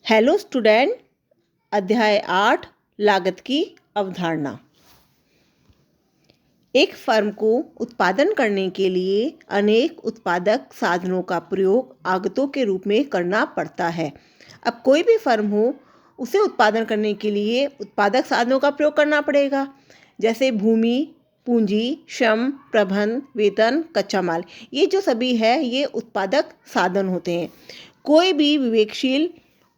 Hello student. अध्याय 8 लागत की अवधारणा। एक फर्म को उत्पादन करने के लिए अनेक उत्पादक साधनों का प्रयोग आगतों के रूप में करना पड़ता है। अब कोई भी फर्म हो, उसे उत्पादन करने के लिए उत्पादक साधनों का प्रयोग करना पड़ेगा, जैसे भूमि, पूंजी, श्रम, प्रबंध, वेतन, कच्चा माल। ये जो सभी है, ये उत्पादक साधन होते हैं। कोई भी विवेकशील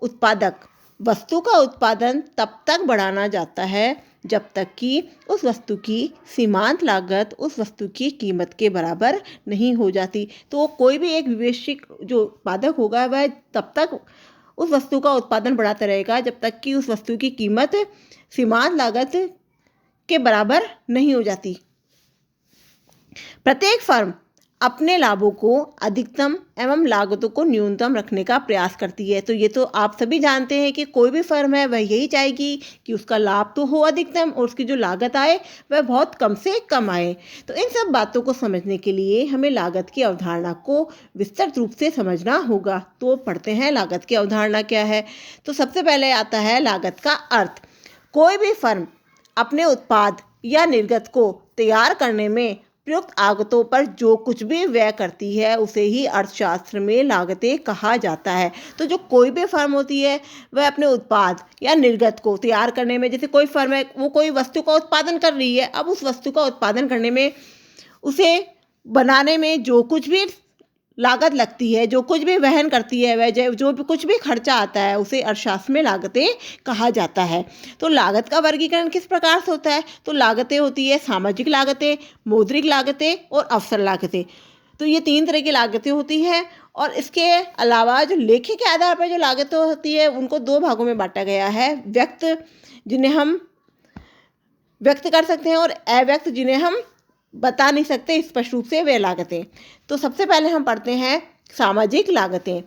उत्पादक वस्तु का उत्पादन तब तक बढ़ाना जाता है जब तक कि उस वस्तु की सीमांत लागत उस वस्तु की कीमत के बराबर नहीं हो जाती। तो कोई भी एक विवेकशील जो उत्पादक होगा, वह तब तक उस वस्तु का उत्पादन बढ़ाता रहेगा जब तक कि उस वस्तु की कीमत सीमांत लागत के बराबर नहीं हो जाती। प्रत्येक फर्म अपने लाभों को अधिकतम एवं लागतों को न्यूनतम रखने का प्रयास करती है। तो ये तो आप सभी जानते हैं कि कोई भी फर्म है, वह यही चाहेगी कि उसका लाभ तो हो अधिकतम और उसकी जो लागत आए वह बहुत कम से कम आए। तो इन सब बातों को समझने के लिए हमें लागत की अवधारणा को विस्तृत रूप से समझना होगा। तो पढ़ते हैं लागत की अवधारणा क्या है। तो सबसे पहले आता है लागत का अर्थ। कोई भी फर्म अपने उत्पाद या निर्गत को तैयार करने में प्रयुक्त आगतों पर जो कुछ भी व्यय करती है, उसे ही अर्थशास्त्र में लागतें कहा जाता है। तो जो कोई भी फर्म होती है, वह अपने उत्पाद या निर्गत को तैयार करने में, जैसे कोई फर्म है, वो कोई वस्तु का उत्पादन कर रही है, अब उस वस्तु का उत्पादन करने में, उसे बनाने में जो कुछ भी लागत लगती है, जो कुछ भी वहन करती है, वह जो भी कुछ भी खर्चा आता है, उसे अर्थशास्त्र में लागतें कहा जाता है। तो लागत का वर्गीकरण किस प्रकार से होता है? तो लागतें होती है सामाजिक लागतें, मौद्रिक लागतें और अवसर लागतें। तो ये 3 तरह की लागतें होती हैं। और इसके अलावा जो लेखे के आधार पर जो लागतें होती है, उनको 2 भागों में बांटा गया है। व्यक्त, जिन्हें हम व्यक्त कर सकते हैं, और अव्यक्त, जिन्हें हम बता नहीं सकते स्पष्ट रूप से, वे लागतें। तो सबसे पहले हम पढ़ते हैं सामाजिक लागतें।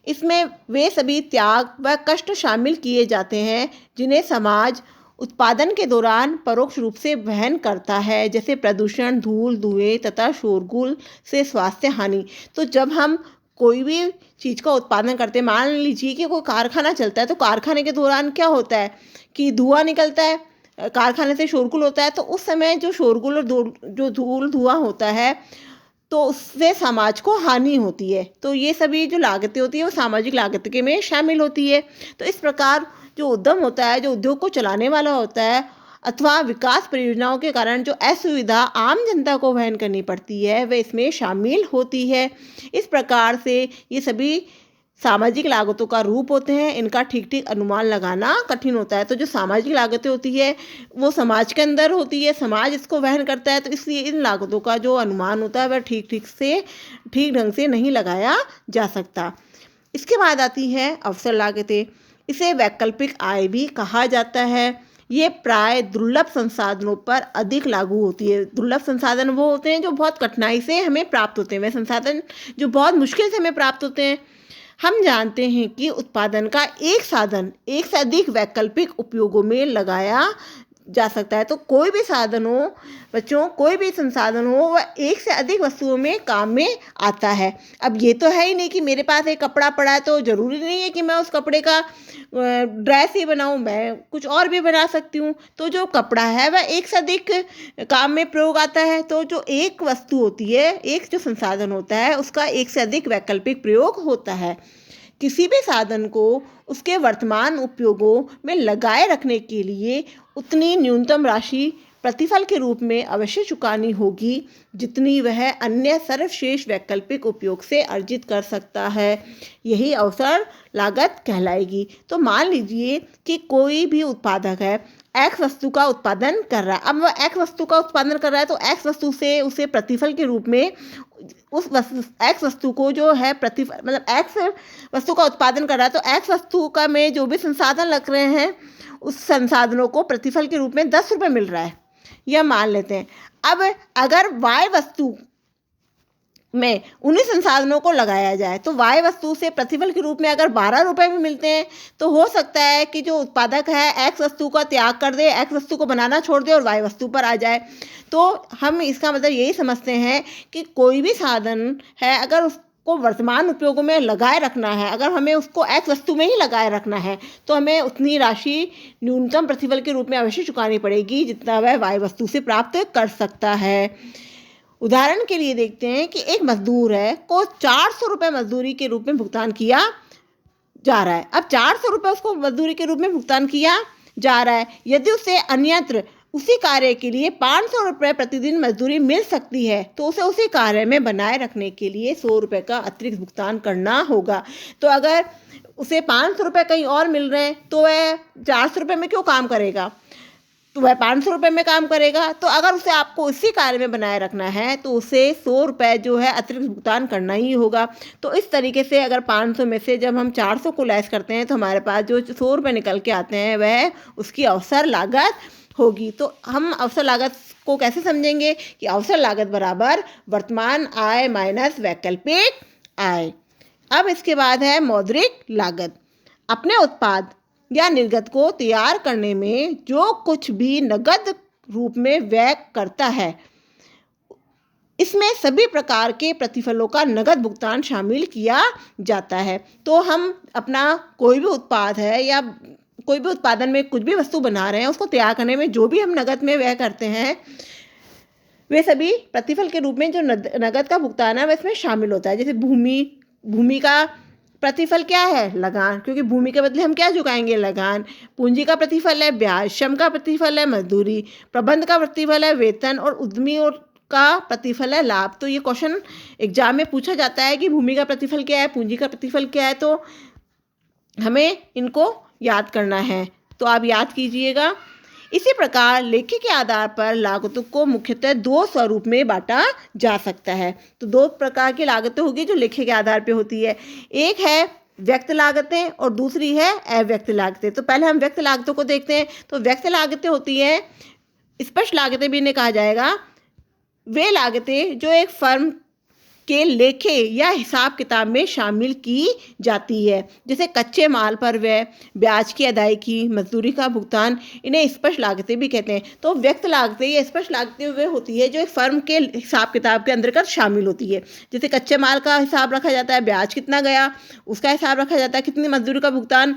इसमें वे सभी त्याग व कष्ट शामिल किए जाते हैं जिन्हें समाज उत्पादन के दौरान परोक्ष रूप से वहन करता है, जैसे प्रदूषण, धूल, धुएं तथा शोरगुल से स्वास्थ्य हानि। तो जब हम कोई भी चीज़ का उत्पादन करते हैं, मान लीजिए कि कोई कारखाना चलता है, तो कारखाने के दौरान क्या होता है कि धुआं निकलता है, कारखाने से शोरगुल होता है। तो उस समय जो शोरगुल और जो धूल धुआं होता है, तो उससे समाज को हानि होती है। तो ये सभी जो लागतें होती है, वो सामाजिक लागत के में शामिल होती है। तो इस प्रकार जो उद्यम होता है, जो उद्योग को चलाने वाला होता है, अथवा विकास परियोजनाओं के कारण जो असुविधा आम जनता को वहन करनी पड़ती है, वह इसमें शामिल होती है। इस प्रकार से ये सभी सामाजिक लागतों का रूप होते हैं। इनका ठीक ठीक अनुमान लगाना कठिन होता है। तो जो सामाजिक लागतें होती है, वो समाज के अंदर होती है, समाज इसको वहन करता है। तो इसलिए इन लागतों का जो अनुमान होता है, वह ठीक ढंग से नहीं लगाया जा सकता। इसके बाद आती है अवसर लागतें। इसे वैकल्पिक आय भी कहा जाता है। ये प्राय दुर्लभ संसाधनों पर अधिक लागू होती है। दुर्लभ संसाधन वो होते हैं जो बहुत कठिनाई से हमें प्राप्त होते हैं, वे संसाधन जो बहुत मुश्किल से हमें प्राप्त होते हैं। हम जानते हैं कि उत्पादन का एक साधन एक से अधिक वैकल्पिक उपयोगों में लगाया जा सकता है। तो कोई भी साधन हो बच्चों, कोई भी संसाधन हो, वह एक से अधिक वस्तुओं में काम में आता है। अब ये तो है ही नहीं कि मेरे पास एक कपड़ा पड़ा है, तो ज़रूरी नहीं है कि मैं उस कपड़े का ड्रेस ही बनाऊं, मैं कुछ और भी बना सकती हूँ। तो जो कपड़ा है, वह एक से अधिक काम में प्रयोग आता है। तो जो एक वस्तु होती है, एक जो संसाधन होता है, उसका एक से अधिक वैकल्पिक प्रयोग होता है। किसी भी साधन को उसके वर्तमान उपयोगों में लगाए रखने के लिए उतनी न्यूनतम राशि प्रतिफल के रूप में अवश्य चुकानी होगी जितनी वह अन्य सर्वश्रेष्ठ वैकल्पिक उपयोग से अर्जित कर सकता है। यही अवसर लागत कहलाएगी। तो मान लीजिए कि कोई भी उत्पादक है, एक्स वस्तु का उत्पादन कर रहा है। अब वह एक्स वस्तु का उत्पादन कर रहा है, तो एक्स वस्तु से उसे प्रतिफल के रूप में उस एक्स वस्तु को जो है प्रतिफल, मतलब एक्स वस्तु का उत्पादन कर रहा है, तो एक्स वस्तु का में जो भी संसाधन लग रहे हैं, उस संसाधनों को प्रतिफल के रूप में 10 रुपये मिल रहा है, यह मान लेते हैं। अब अगर वाई वस्तु में उन्हीं संसाधनों को लगाया जाए, तो वाई वस्तु से प्रतिफल के रूप में अगर 12 रुपये भी मिलते हैं, तो हो सकता है कि जो उत्पादक है एक्स वस्तु का त्याग कर दे, एक्स वस्तु को बनाना छोड़ दे और वाई वस्तु पर आ जाए। तो हम इसका मतलब यही समझते हैं कि कोई भी साधन है, अगर को वर्तमान उपयोगों में लगाए रखना है, अगर हमें उसको एक्स वस्तु में ही लगाए रखना है तो हमें उतनी राशि न्यूनतम प्रतिफल के रूप में अवश्य चुकानी पड़ेगी जितना वह वाई वस्तु से प्राप्त कर सकता है। उदाहरण के लिए देखते हैं कि एक मजदूर है को 400 रुपये मजदूरी के रूप में भुगतान किया जा रहा है। अब 400 रुपये उसको मजदूरी के रूप में भुगतान किया जा रहा है। यदि उसे अन्यत्र उसी कार्य के लिए 500 रुपये प्रतिदिन मजदूरी मिल सकती है तो उसे उसी कार्य में बनाए रखने के लिए 100 रुपये का अतिरिक्त भुगतान करना होगा। तो अगर उसे 500 रुपये कहीं और मिल रहे हैं तो वह 400 रुपये में क्यों काम करेगा, तो वह 500 रुपये में काम करेगा। तो अगर उसे आपको इसी कार्य में बनाए रखना है तो उसे 100 रुपये जो है अतिरिक्त भुगतान करना ही होगा। तो इस तरीके से अगर 500 में से जब हम 400 को लेस करते हैं तो हमारे पास जो 100 रुपये निकल के आते हैं वह उसकी अवसर लागत होगी। तो हम अवसर लागत को कैसे समझेंगे कि अवसर लागत बराबर वर्तमान आय माइनस वैकल्पिक आय। अब इसके बाद है मौद्रिक लागत। अपने उत्पाद या निर्गत को तैयार करने में जो कुछ भी नगद रूप में व्यय करता है इसमें सभी प्रकार के प्रतिफलों का नगद भुगतान शामिल किया जाता है। तो हम अपना कोई भी उत्पाद है या कोई भी उत्पादन में कुछ भी वस्तु बना रहे हैं उसको तैयार करने में जो भी हम नगद में व्यय करते हैं वे सभी प्रतिफल के रूप में जो नगद का भुगतान है वह इसमें शामिल होता है। जैसे भूमि का प्रतिफल क्या है, लगान, क्योंकि भूमि के बदले हम क्या चुकाएंगे, लगान। पूंजी का प्रतिफल है ब्याज, श्रम का प्रतिफल है मजदूरी, प्रबंध का प्रतिफल है वेतन और उद्यमी और का प्रतिफल है लाभ। तो ये क्वेश्चन एग्जाम में पूछा जाता है कि भूमि का प्रतिफल क्या है, पूंजी का प्रतिफल क्या है, तो हमें इनको याद करना है। तो आप याद कीजिएगा। इसी प्रकार लेखे के आधार पर लागतों को मुख्यतः दो स्वरूप में बांटा जा सकता है। तो दो प्रकार की लागतें होगी जो लेखे के आधार पे होती है। एक है व्यक्त लागतें और दूसरी है अव्यक्त लागतें। तो पहले हम व्यक्त लागतों को देखते हैं। तो व्यक्त लागतें होती हैं, स्पष्ट लागतें भी इन्हें कहा जाएगा, वे लागतें जो एक फर्म के लेखे या हिसाब किताब में शामिल की जाती है। जैसे कच्चे माल पर व्यय, ब्याज की अदायगी, मजदूरी का भुगतान, इन्हें स्पष्ट लागतें भी कहते हैं। तो व्यक्त लागतें या स्पष्ट लागतें वे होती है जो एक फर्म के हिसाब किताब के अंतर्गत शामिल होती है। जैसे कच्चे माल का हिसाब रखा जाता है, ब्याज कितना गया उसका हिसाब रखा जाता है, कितनी मजदूरी का भुगतान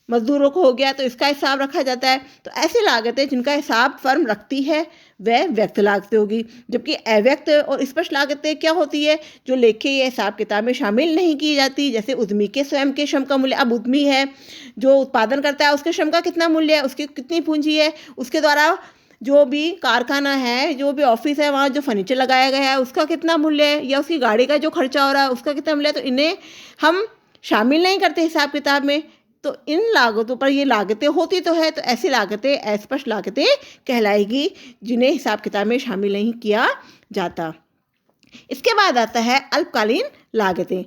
मजदूरों को हो गया तो इसका हिसाब रखा जाता है। तो ऐसी लागतें जिनका हिसाब फर्म रखती है वह व्यक्त लागतें होगी। जबकि अव्यक्त और स्पष्ट लागतें क्या होती है, जो लेखे या हिसाब किताब में शामिल नहीं की जाती। जैसे उद्यमी के स्वयं के श्रम का मूल्य, अब उद्यमी है जो उत्पादन करता है उसके श्रम का कितना मूल्य है, उसकी कितनी पूंजी है, उसके द्वारा जो भी कारखाना है, जो भी ऑफिस है, वहाँ जो फर्नीचर लगाया गया है उसका कितना मूल्य है, या उसकी गाड़ी का जो खर्चा हो रहा है उसका कितना मूल्य है। तो इन्हें हम शामिल नहीं करते हिसाब किताब में। तो इन लागतों पर ये लागतें होती तो है, तो ऐसी लागतें अस्पष्ट लागतें कहलाएगी जिन्हें हिसाब किताब में शामिल नहीं किया जाता। इसके बाद आता है अल्पकालीन लागतें।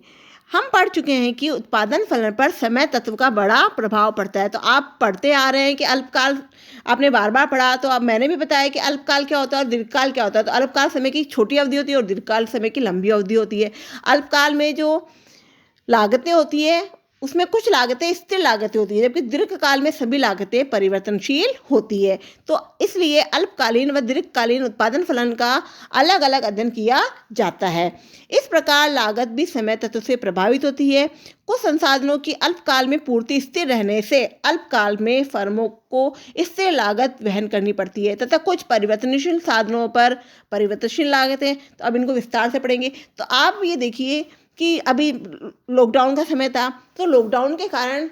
हम पढ़ चुके हैं कि उत्पादन फलन पर समय तत्व का बड़ा प्रभाव पड़ता है। तो आप पढ़ते आ रहे हैं कि अल्पकाल आपने बार बार पढ़ा, तो अब मैंने भी बताया कि अल्पकाल क्या होता है और दीर्घकाल क्या होता है। तो अल्पकाल समय की छोटी अवधि होती है और दीर्घकाल समय की लंबी अवधि होती है। अल्पकाल में जो लागतें होती है उसमें कुछ लागतें स्थिर लागतें होती है, जबकि दीर्घकाल में सभी लागतें परिवर्तनशील होती है। तो इसलिए अल्पकालीन व दीर्घकालीन उत्पादन फलन का अलग अलग अध्ययन किया जाता है। इस प्रकार लागत भी समय तत्व से प्रभावित होती है। कुछ संसाधनों की अल्पकाल में पूर्ति स्थिर रहने से अल्पकाल में फर्मों को स्थिर लागत वहन करनी पड़ती है, तथा कुछ परिवर्तनशील साधनों पर परिवर्तनशील लागतें। तो अब इनको विस्तार से पढ़ेंगे। तो आप ये देखिए कि अभी लॉकडाउन का समय था, तो लॉकडाउन के कारण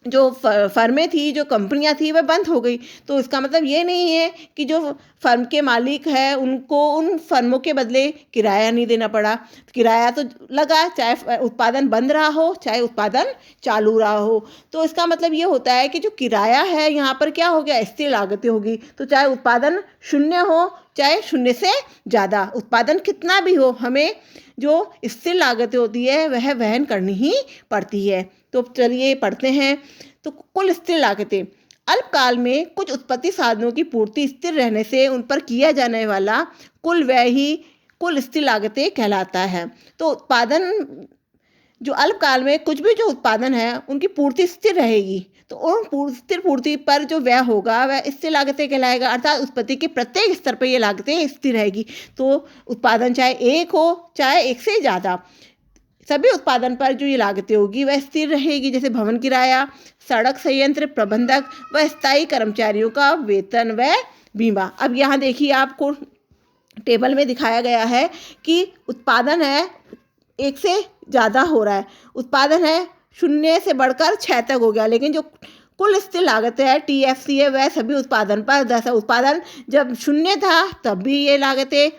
जो फर्में थी, जो कंपनियां थी, वह बंद हो गई। तो इसका मतलब ये नहीं है कि जो फर्म के मालिक है उनको उन फर्मों के बदले किराया नहीं देना पड़ा। किराया तो लगा, चाहे उत्पादन बंद रहा हो चाहे उत्पादन चालू रहा हो। तो इसका मतलब ये होता है कि जो किराया है यहाँ पर क्या हो गया, स्थिर लागतें होगी। तो चाहे उत्पादन शून्य हो चाहे शून्य से ज़्यादा, उत्पादन कितना भी हो, हमें जो स्थिर लागतें होती है वह वहन करनी ही पड़ती है। तो चलिए पढ़ते हैं। तो कुल स्थिर लागतें, अल्पकाल में कुछ उत्पत्ति साधनों की पूर्ति स्थिर रहने से उन पर किया जाने वाला कुल व्यय ही कुल स्थिर लागतें कहलाता है। तो उत्पादन जो अल्पकाल में कुछ भी जो उत्पादन है उनकी पूर्ति स्थिर रहेगी, तो उन स्थिर पूर्ति पर जो व्यय होगा वह स्थिर लागतें कहलाएगा। अर्थात उत्पत्ति के प्रत्येक स्तर पर ये लागतें स्थिर रहेगी। तो उत्पादन चाहे एक हो चाहे एक से ज़्यादा, सभी उत्पादन पर जो ये लागतें होगी वह स्थिर रहेगी, जैसे भवन किराया, सड़क संयंत्र प्रबंधक व स्थायी कर्मचारियों का वेतन व बीमा। अब यहाँ देखिए आपको टेबल में दिखाया गया है कि उत्पादन है 1 से ज़्यादा हो रहा है, उत्पादन है 0 से बढ़कर 6 तक हो गया, लेकिन जो कुल स्थिर लागत है TFC है वह सभी उत्पादन पर 10 है। उत्पादन जब 0 था तब भी ये लागतें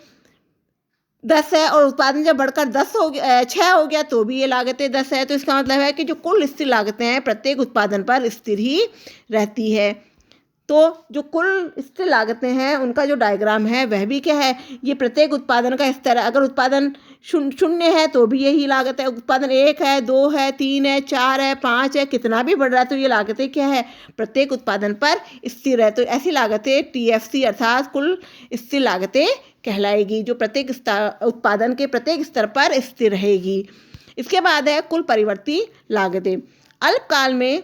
10 है, और उत्पादन जब बढ़कर 6 हो गया तो भी ये लागतें 10 है। तो इसका मतलब है कि जो कुल स्थिर लागतें हैं प्रत्येक उत्पादन पर स्थिर ही रहती है। तो जो कुल स्थिर लागतें हैं उनका जो डायग्राम है वह भी क्या है, ये प्रत्येक उत्पादन का स्तर है। अगर उत्पादन 0 है तो भी यही लागत है, उत्पादन 1 है, 2 है, 3 है, 4 है, 5 है, कितना भी बढ़ रहा है तो ये लागतें क्या है, प्रत्येक उत्पादन पर स्थिर है। तो ऐसी लागतें TFC अर्थात कुल स्थिर लागतें कहलाएगी, जो प्रत्येक उत्पादन के प्रत्येक स्तर पर स्थिर रहेगी। इसके बाद है कुल परिवर्ती लागतें। अल्पकाल में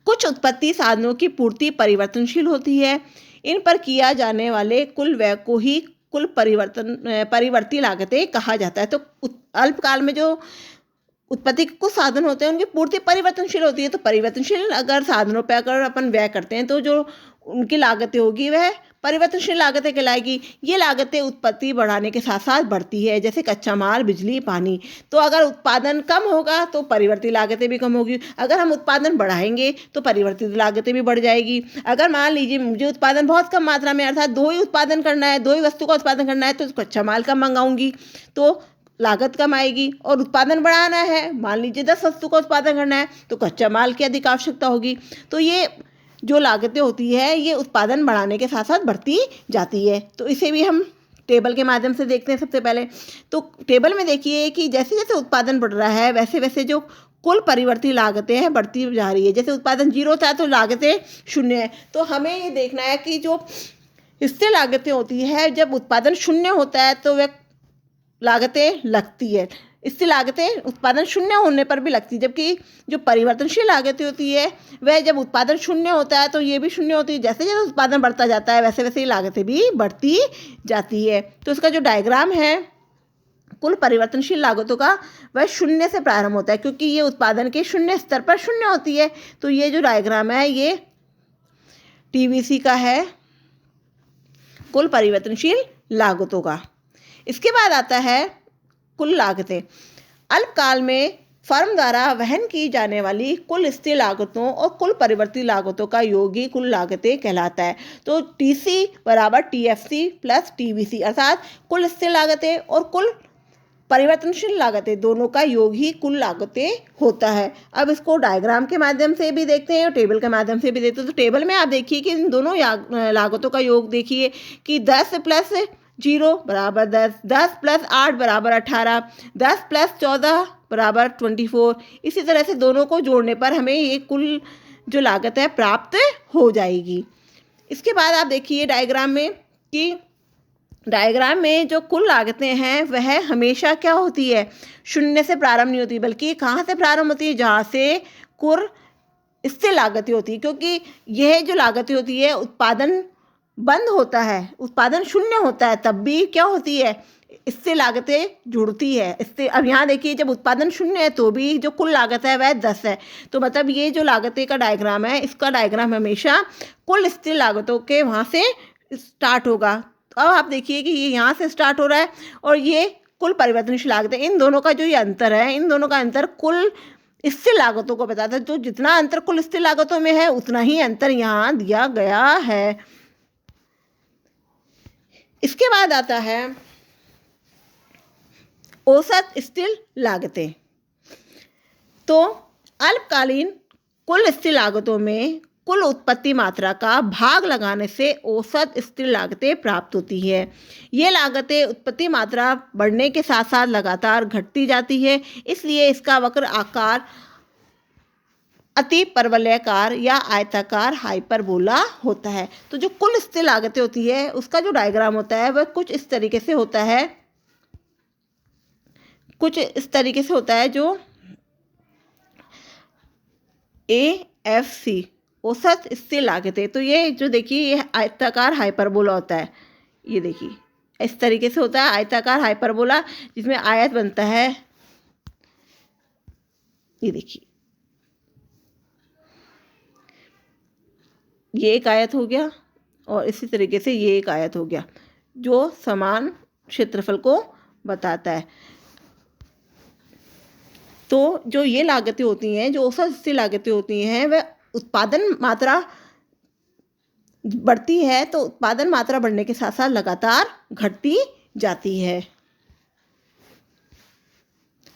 कुछ उत्पत्ति साधनों की पूर्ति परिवर्तनशील होती है, इन पर किया जाने वाले कुल व्यय को ही कुल परिवर्ती लागतें कहा जाता है। तो अल्पकाल में जो उत्पत्ति के कुछ साधन होते हैं उनकी पूर्ति परिवर्तनशील होती है, तो परिवर्तनशील अगर साधनों पर अगर अपन व्यय करते हैं तो जो उनकी लागतें होगी वह परिवर्तनशील लागतें कहलाएगी। ये लागतें उत्पत्ति बढ़ाने के साथ साथ बढ़ती है, जैसे कच्चा माल, बिजली, पानी। तो अगर उत्पादन कम होगा तो परिवर्तित लागतें भी कम होगी, अगर हम उत्पादन बढ़ाएंगे तो परिवर्तित लागतें भी बढ़ जाएगी। अगर मान लीजिए मुझे उत्पादन बहुत कम मात्रा में अर्थात 2 ही उत्पादन करना है, 2 ही वस्तु का उत्पादन करना है, तो कच्चा माल कम मंगाऊंगी तो लागत कम आएगी। और उत्पादन बढ़ाना है, मान लीजिए 10 वस्तु का उत्पादन करना है तो कच्चा माल की अधिक आवश्यकता होगी। तो ये जो लागतें होती है ये उत्पादन बढ़ाने के साथ साथ बढ़ती जाती है। तो इसे भी हम टेबल के माध्यम से देखते हैं। सबसे पहले तो टेबल में देखिए कि जैसे जैसे उत्पादन बढ़ रहा है वैसे वैसे जो कुल परिवर्ती लागतें हैं बढ़ती जा रही है। जैसे उत्पादन 0 था तो लागतें 0 है। तो हमें ये देखना है कि जो स्थिर लागतें होती है जब उत्पादन 0 होता है तो वह लागतें लगती है, इससे लागतें उत्पादन 0 होने पर भी लगती है, जबकि जो परिवर्तनशील लागतें होती है वह जब उत्पादन 0 होता है तो ये भी 0 होती है। जैसे जैसे उत्पादन बढ़ता जाता है वैसे वैसे ही लागतें भी बढ़ती जाती है। तो इसका जो डायग्राम है कुल परिवर्तनशील लागतों का वह 0 से प्रारंभ होता है, क्योंकि ये उत्पादन के 0 स्तर पर 0 होती है। तो ये जो डायग्राम है ये TBC का है, कुल परिवर्तनशील लागतों का। इसके बाद आता है कुल लागतें। अल्पकाल में फर्म द्वारा वहन की जाने वाली कुल स्थिर लागतों और कुल परिवर्ती लागतों का योग ही कुल लागतें कहलाता है। तो TC बराबर TFC प्लस TBC अर्थात कुल स्थिर लागतें और कुल परिवर्तनशील लागतें दोनों का योग ही कुल लागतें होता है। अब इसको डायग्राम के माध्यम से भी देखते हैं और टेबल के माध्यम से भी देखते हैं। तो टेबल में आप देखिए कि इन दोनों लागतों का योग देखिए कि 10 प्लस 0 बराबर 10, 10 प्लस 8 बराबर 18, 10 प्लस 14 बराबर 24। इसी तरह से दोनों को जोड़ने पर हमें ये कुल जो लागत है प्राप्त हो जाएगी। इसके बाद आप देखिए डायग्राम में कि डायग्राम में जो कुल लागतें हैं वह हमेशा क्या होती है, 0 से प्रारंभ नहीं होती, बल्कि कहाँ से प्रारंभ होती है, जहाँ से कुल स्थिर लागतें होती है। क्योंकि यह जो लागतें होती है उत्पादन बंद होता है, उत्पादन 0 होता है तब भी क्या होती है, इससे लागतें जुड़ती है। इससे अब यहाँ देखिए जब उत्पादन 0 है तो भी जो कुल लागत है वह 10 है। तो मतलब ये जो लागतें का डायग्राम है इसका डायग्राम हमेशा कुल स्थिर लागतों के वहाँ से स्टार्ट होगा। तो अब आप देखिए कि ये यहाँ से स्टार्ट हो रहा है और ये कुल परिवर्तनशील लागतें, इन दोनों का जो ये अंतर है, इन दोनों का अंतर कुल स्थिर लागतों को बताता है। तो जितना अंतर कुल स्थिर लागतों में है उतना ही अंतर यहाँ दिया गया है। इसके बाद आता है औसत स्थिर लागतें। तो अल्पकालीन कुल स्थिर लागतों में कुल उत्पत्ति मात्रा का भाग लगाने से औसत स्थिर लागतें प्राप्त होती है। ये लागतें उत्पत्ति मात्रा बढ़ने के साथ साथ लगातार घटती जाती है, इसलिए इसका वक्र आकार अति परवलयाकार या आयताकार हाइपरबोला होता है। तो जो कुल स्थिर लागतें होती है उसका जो डायग्राम होता है वह कुछ इस तरीके से होता है, कुछ इस तरीके से होता है जो AFC औसत स्थिर लागतें। तो ये जो देखिए ये आयताकार हाइपरबोला होता है, ये देखिए इस तरीके से होता है आयताकार हाइपरबोला, जिसमें आयत बनता है ये देखिए, ये एक आयत हो गया और इसी तरीके से ये एक आयत हो गया जो समान क्षेत्रफल को बताता है। तो जो ये लागतें होती हैं, जो औसत स्थिर लागतें होती हैं, वह उत्पादन मात्रा बढ़ती है तो उत्पादन मात्रा बढ़ने के साथ साथ लगातार घटती जाती है।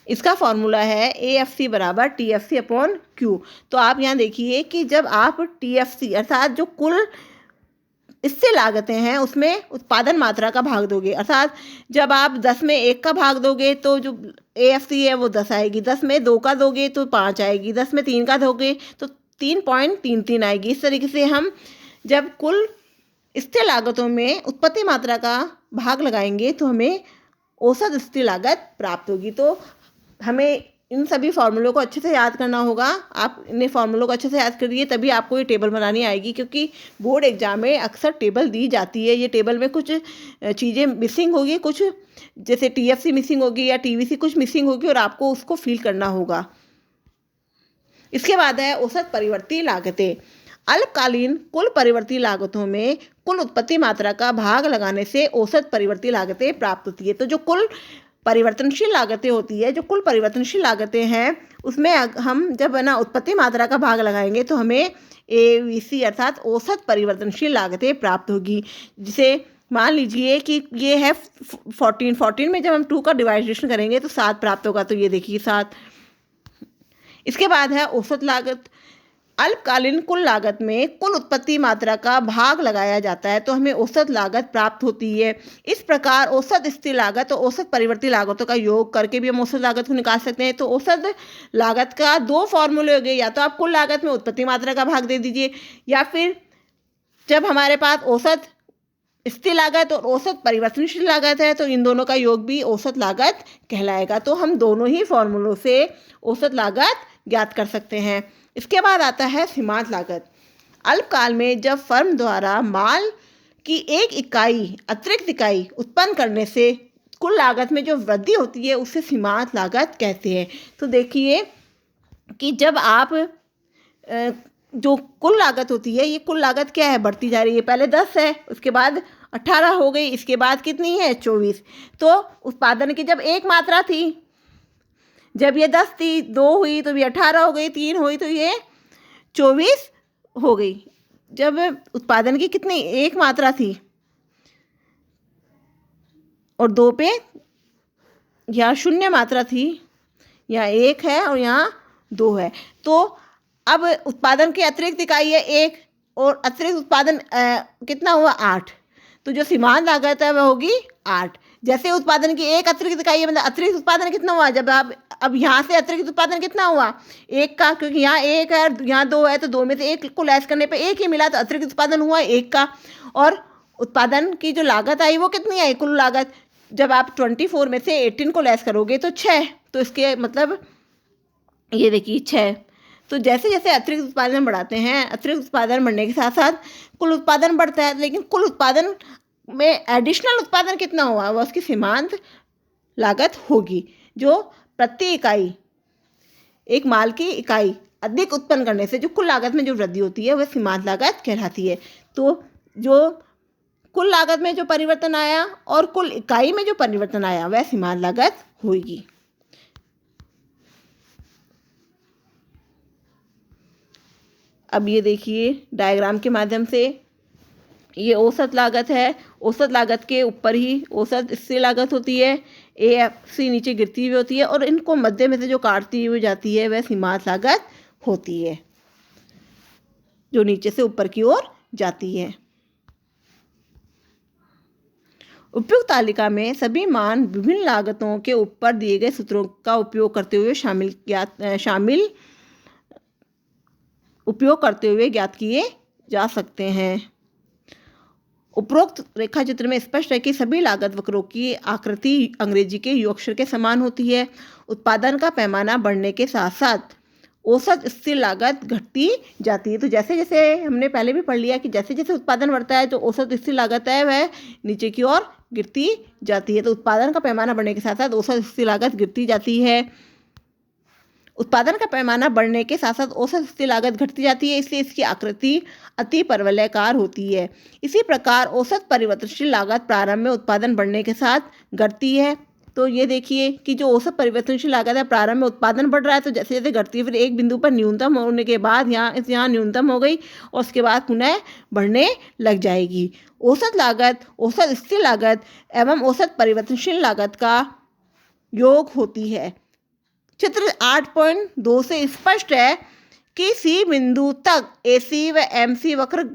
इसका फॉर्मूला है AFC बराबर TFC अपॉन Q। तो आप यहाँ देखिए कि जब आप TFC अर्थात जो कुल स्थिर लागतें हैं उसमें उत्पादन मात्रा का भाग दोगे, अर्थात जब आप 10 में 1 का भाग दोगे तो जो AFC है वो 10 आएगी, 10 में 2 का दोगे तो 5 आएगी, 10 में 3 का दोगे तो 3.33 आएगी। इस तरीके से हम जब कुल स्थिर लागतों में उत्पत्ति मात्रा का भाग लगाएंगे तो हमें औसत स्थिर लागत प्राप्त होगी। तो हमें इन सभी फार्मूलों को अच्छे से याद करना होगा। आप इन फार्मूलों को अच्छे से याद करिए, तभी आपको ये टेबल बनानी आएगी, क्योंकि बोर्ड एग्जाम में अक्सर टेबल दी जाती है। ये टेबल में कुछ चीज़ें मिसिंग होगी, कुछ जैसे TFC मिसिंग होगी या TVC कुछ मिसिंग होगी और आपको उसको फिल करना होगा। इसके बाद है औसत परिवर्ती लागतें। अल्पकालीन कुल परिवर्ती लागतों में कुल उत्पत्ति मात्रा का भाग लगाने से औसत परिवर्ती लागतें प्राप्त होती है। तो जो कुल परिवर्तनशील लागतें होती है, जो कुल परिवर्तनशील लागतें हैं, उसमें हम जब है ना उत्पत्ति मात्रा का भाग लगाएंगे तो हमें AVC अर्थात औसत परिवर्तनशील लागतें प्राप्त होगी। जिसे मान लीजिए कि ये है 14 में जब हम 2 का डिवाइडेशन करेंगे तो 7 प्राप्त होगा। तो ये देखिए 7। इसके बाद है औसत लागत। अल्पकालीन कुल लागत में कुल उत्पत्ति मात्रा का भाग लगाया जाता है तो हमें औसत लागत प्राप्त होती है। इस प्रकार औसत स्थिर लागत और औसत परिवर्ती लागतों का योग करके भी हम औसत लागत को निकाल सकते हैं। तो औसत लागत का 2 फॉर्मूले हो गए, या तो आप कुल लागत में उत्पत्ति मात्रा का भाग दे दीजिए, या फिर जब हमारे पास औसत स्थिर लागत और औसत परिवर्तनशील लागत है तो इन दोनों का योग भी औसत लागत कहलाएगा। तो हम दोनों ही फॉर्मूलों से औसत लागत ज्ञात कर सकते हैं। इसके बाद आता है सीमांत लागत। अल्पकाल में जब फर्म द्वारा माल की एक इकाई अतिरिक्त इकाई उत्पन्न करने से कुल लागत में जो वृद्धि होती है उसे सीमांत लागत कहते हैं। तो देखिए कि जब आप जो कुल लागत होती है, ये कुल लागत क्या है, बढ़ती जा रही है। पहले 10 है, उसके बाद 18 हो गई, इसके बाद कितनी है 24। तो उत्पादन की जब एक मात्रा थी, जब ये 10 थी, 2 हुई तो ये 18 हो गई, 3 हुई तो ये 24 हो गई। जब उत्पादन की कितनी एक मात्रा थी और 2 पे यहाँ 0 मात्रा थी, यहाँ 1 है और यहाँ 2 है, तो अब उत्पादन की अतिरिक्त इकाई है 1 और अतिरिक्त उत्पादन कितना हुआ 8। तो जो सीमांत लागत है वह होगी 8। जैसे उत्पादन की एक अतिरिक्त इकाई है, मतलब अतिरिक्त उत्पादन कितना हुआ, जब आप अब यहाँ से अतिरिक्त उत्पादन कितना हुआ 1 का, क्योंकि यहाँ 1 है और यहाँ 2 है तो 2 में से 1 को लेस करने पे 1 ही मिला, तो अतिरिक्त उत्पादन हुआ 1 का। और उत्पादन की जो लागत आई वो कितनी आई, कुल लागत, जब आप 24 में से 18 को लेस करोगे तो 6, तो इसके मतलब ये देखिए 6। तो जैसे जैसे अतिरिक्त उत्पादन बढ़ाते हैं, अतिरिक्त उत्पादन बढ़ने के साथ साथ कुल उत्पादन बढ़ता है, लेकिन कुल उत्पादन में एडिशनल उत्पादन कितना हुआ वह उसकी सीमांत लागत होगी, जो प्रति इकाई एक माल की इकाई अधिक उत्पन्न करने से जो कुल लागत में जो वृद्धि होती है वह सीमांत लागत कहलाती है। तो जो कुल लागत में जो परिवर्तन आया और कुल इकाई में जो परिवर्तन आया वह सीमांत लागत होगी। अब ये देखिए डायग्राम के माध्यम से, ये औसत लागत है, औसत लागत के ऊपर ही औसत स्थिर लागत होती है, AFC नीचे गिरती हुई होती है और इनको मध्य में से जो काटती हुई जाती है वह सीमांत लागत होती है, जो नीचे से ऊपर की ओर जाती है। उपयुक्त तालिका में सभी मान विभिन्न लागतों के ऊपर दिए गए सूत्रों का उपयोग करते हुए ज्ञात किए जा सकते हैं। उपरोक्त रेखा चित्र में स्पष्ट है कि सभी लागत वक्रों की आकृति अंग्रेजी के U अक्षर के समान होती है। उत्पादन का पैमाना बढ़ने के साथ साथ औसत स्थिर लागत घटती जाती है। तो जैसे जैसे हमने पहले भी पढ़ लिया कि जैसे जैसे उत्पादन बढ़ता है तो औसत स्थिर लागत है वह नीचे की ओर गिरती जाती है। तो उत्पादन का पैमाना बढ़ने के साथ साथ औसत स्थिर लागत गिरती जाती है। उत्पादन का पैमाना बढ़ने के साथ साथ औसत स्थिर लागत घटती जाती है, इसलिए इसकी आकृति अति परवलयाकार होती है। इसी प्रकार औसत परिवर्तनशील लागत प्रारंभ में उत्पादन बढ़ने के साथ घटती है। तो ये देखिए कि जो औसत परिवर्तनशील लागत है, प्रारंभ में उत्पादन बढ़ रहा है तो जैसे जैसे घटती है, फिर एक बिंदु पर न्यूनतम होने के बाद यहाँ न्यूनतम हो गई और उसके बाद पुनः बढ़ने लग जाएगी। औसत लागत औसत स्थिर लागत एवं औसत परिवर्तनशील लागत का योग होती है। चित्र 8.2 से स्पष्ट है कि सी बिंदु तक AC व MC वक्र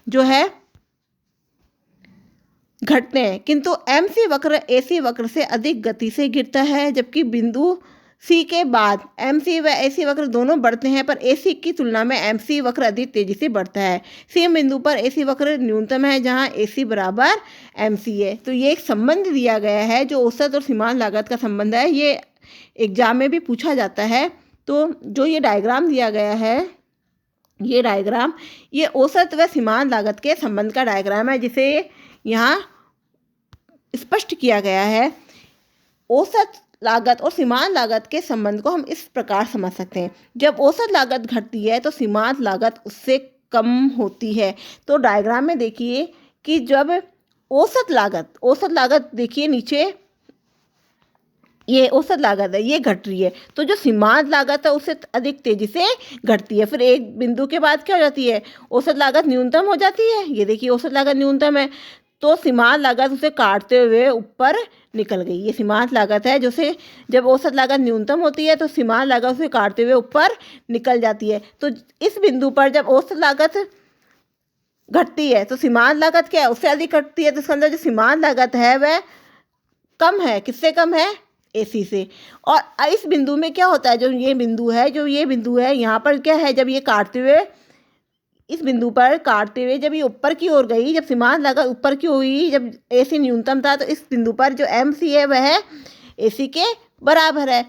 जो है घटते हैं, किंतु MC वक्र AC वक्र से अधिक गति से गिरता है, जबकि बिंदु C के बाद MC व AC वक्र दोनों बढ़ते हैं, पर AC की तुलना में MC वक्र अधिक तेजी से बढ़ता है। C बिंदु पर AC वक्र न्यूनतम है, जहां AC बराबर MC है। तो ये एक संबंध दिया गया है जो औसत और सीमांत लागत का संबंध है, ये एग्जाम में भी पूछा जाता है। तो जो ये डायग्राम दिया गया है, ये डायग्राम ये औसत व सीमांत लागत के संबंध का डायग्राम है, जिसे यहाँ स्पष्ट किया गया है। औसत लागत और सीमांत लागत के संबंध को हम इस प्रकार समझ सकते हैं। जब औसत लागत घटती है तो सीमांत लागत उससे कम होती है। तो डायग्राम में देखिए कि जब औसत लागत देखिए नीचे, ये औसत लागत है, ये घट रही है, तो जो सीमांत लागत है उससे अधिक तेजी से घटती है। फिर एक बिंदु के बाद क्या हो जाती है, औसत लागत न्यूनतम हो जाती है। ये देखिए औसत लागत न्यूनतम है तो सीमांत लागत उसे काटते हुए ऊपर निकल गई। ये सीमांत लागत है, जैसे जब औसत लागत न्यूनतम होती है तो सीमांत लागत उसे काटते हुए ऊपर निकल जाती है। तो इस बिंदु पर जब औसत लागत घटती है तो सीमांत लागत क्या है, उससे अधिक घटती है। तो इसके अंदर जो सीमांत लागत है वह कम है, किससे कम है, AC से। और इस बिंदु में क्या होता है, जो ये बिंदु है यहाँ पर क्या है, जब ये काटते हुए इस बिंदु पर काटते हुए जब ये ऊपर की ओर गई, जब सीमांत लागत ऊपर की हुई, जब AC न्यूनतम था, तो इस बिंदु पर जो MC है वह AC के बराबर है।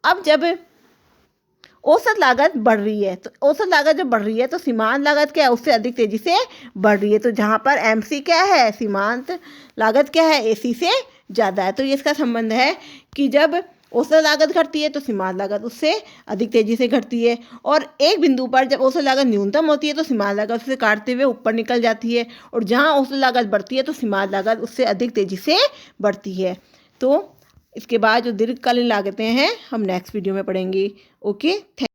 अब जब औसत लागत बढ़ रही है, तो औसत लागत जब बढ़ रही है तो सीमांत लागत क्या है, उससे अधिक तेजी से बढ़ रही है। तो जहाँ पर MC क्या है, सीमांत लागत क्या है, AC से ज़्यादा है। तो ये इसका संबंध है कि जब औसत लागत घटती है तो सीमांत लागत उससे अधिक तेजी से घटती है। और एक बिंदु पर जब औसत लागत न्यूनतम होती है तो सीमांत लागत उससे काटते हुए ऊपर निकल जाती है, और जहाँ औसत लागत बढ़ती है तो सीमांत लागत उससे अधिक तेजी से बढ़ती है। तो इसके बाद जो दीर्घकालीन लागतें हैं हम नेक्स्ट वीडियो में पढ़ेंगे। Okay, thank